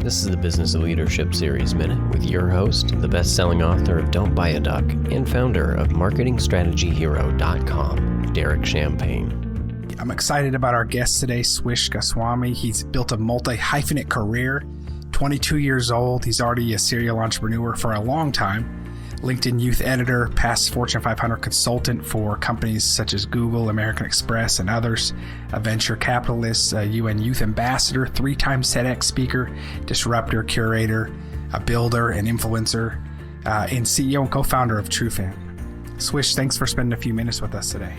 This is the Business of Leadership Series Minute with your host, the best-selling author of Don't Buy a Duck and founder of MarketingStrategyHero.com, Derek Champagne. I'm excited about our guest today, Swish Goswami. He's built a multi-hyphenate career, 22 years old. He's already a serial entrepreneur for a long time. LinkedIn youth editor, past Fortune 500 consultant for companies such as Google, American Express, and others, a venture capitalist, a UN youth ambassador, 3-time TEDx speaker, disruptor, curator, a builder, an influencer, and CEO and co-founder of TrueFan. Swish, thanks for spending a few minutes with us today.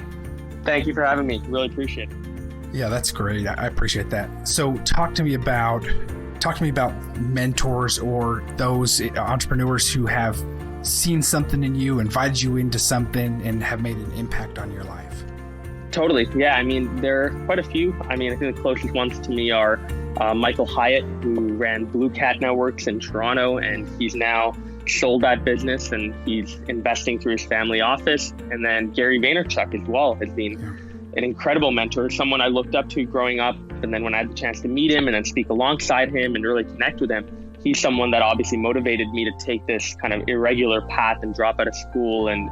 Thank you for having me. Really appreciate it. Yeah, that's great. I appreciate that. So talk to me about mentors or those entrepreneurs who have seen something in you, invited you into something, and have made an impact on your life. Totally. Yeah. I mean, there are quite a few. I think the closest ones to me are Michael Hyatt, who ran Blue Cat Networks in Toronto, and he's now sold that business and he's investing through his family office. And then Gary Vaynerchuk as well has been an incredible mentor, someone I looked up to growing up. And then when I had the chance to meet him and then speak alongside him and really connect with him, he's someone that obviously motivated me to take this kind of irregular path and drop out of school and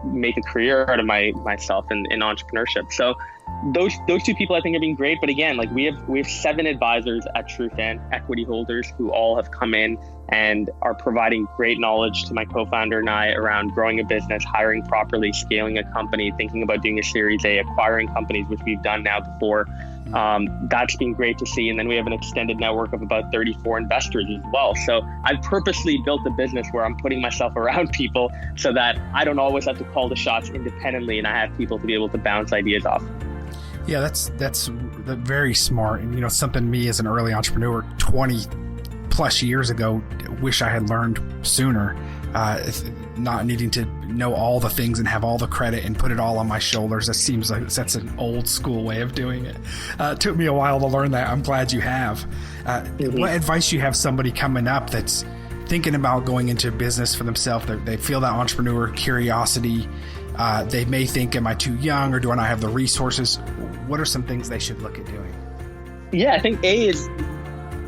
make a career out of myself in entrepreneurship. So those two people I think have been great. But again, like we have 7 advisors at TrueFan, equity holders, who all have come in and are providing great knowledge to my co-founder and I around growing a business, hiring properly, scaling a company, thinking about doing a Series A, acquiring companies, which we've done now before. That's been great to see. And then we have an extended network of about 34 investors as well. So I've purposely built a business where I'm putting myself around people so that I don't always have to call the shots independently, and I have people to be able to bounce ideas off. Yeah, that's very smart. And, something me as an early entrepreneur 20 plus years ago, wish I had learned sooner, not needing to know all the things and have all the credit and put it all on my shoulders. That seems like that's an old school way of doing it. It took me a while to learn that. I'm glad you have. What advice do you have somebody coming up that's thinking about going into business for themselves? They feel that entrepreneur curiosity. They may think, am I too young, or do I not have the resources? What are some things they should look at doing? Yeah, I think A is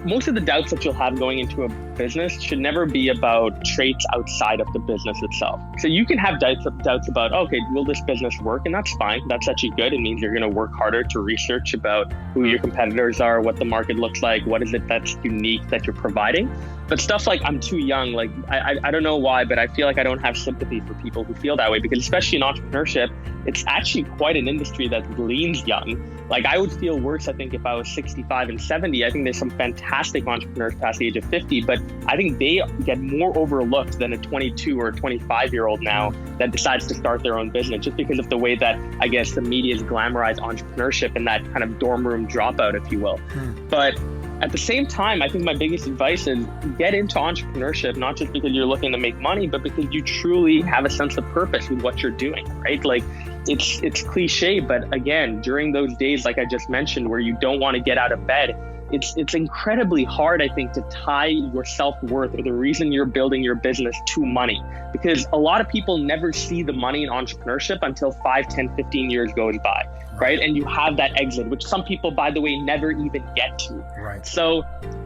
most of the doubts that you'll have going into a business should never be about traits outside of the business itself. So you can have doubts about, okay, will this business work? And that's fine. That's actually good. It means you're going to work harder to research about who your competitors are, what the market looks like, what is it that's unique that you're providing. But stuff like I'm too young, like I don't know why, but I feel like I don't have sympathy for people who feel that way, because especially in entrepreneurship, it's actually quite an industry that leans young. Like I would feel worse, I think, if I was 65 and 70. I think there's some fantastic entrepreneurs past the age of 50, but I think they get more overlooked than a 22 or a 25-year-old now that decides to start their own business, just because of the way that I guess the media has glamorized entrepreneurship and that kind of dorm room dropout, if you will. But at the same time, I think my biggest advice is get into entrepreneurship, not just because you're looking to make money, but because you truly have a sense of purpose with what you're doing, right? Like it's cliche, but again, during those days, like I just mentioned, where you don't want to get out of bed, it's incredibly hard, I think, to tie your self-worth or the reason you're building your business to money, because a lot of people never see the money in entrepreneurship until 5, 10, 15 years goes by, right? And you have that exit, which some people, by the way, never even get to. Right. So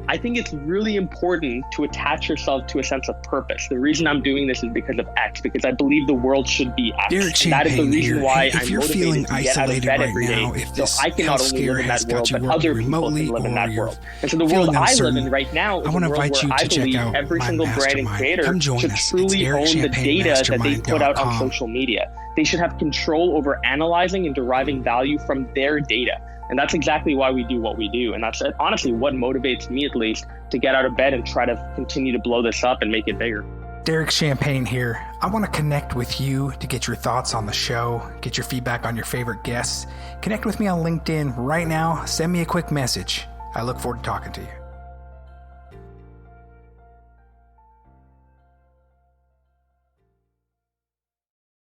I think it's really important to attach yourself to a sense of purpose. The reason I'm doing this is because of X, because I believe the world should be X. Derek and that is the reason why if I'm you're motivated feeling to get out of isolated bed right every day. now, if this so I can not only live in that world, but other people can live in that world. And so the world I live in right now is a world where I believe every single brand and creator should truly own the data that they put out on social media. They should have control over analyzing and deriving value from their data. And that's exactly why we do what we do. And that's honestly what motivates me, at least, to get out of bed and try to continue to blow this up and make it bigger. Derek Champagne here. I want to connect with you to get your thoughts on the show, get your feedback on your favorite guests. Connect with me on LinkedIn right now. Send me a quick message. I look forward to talking to you.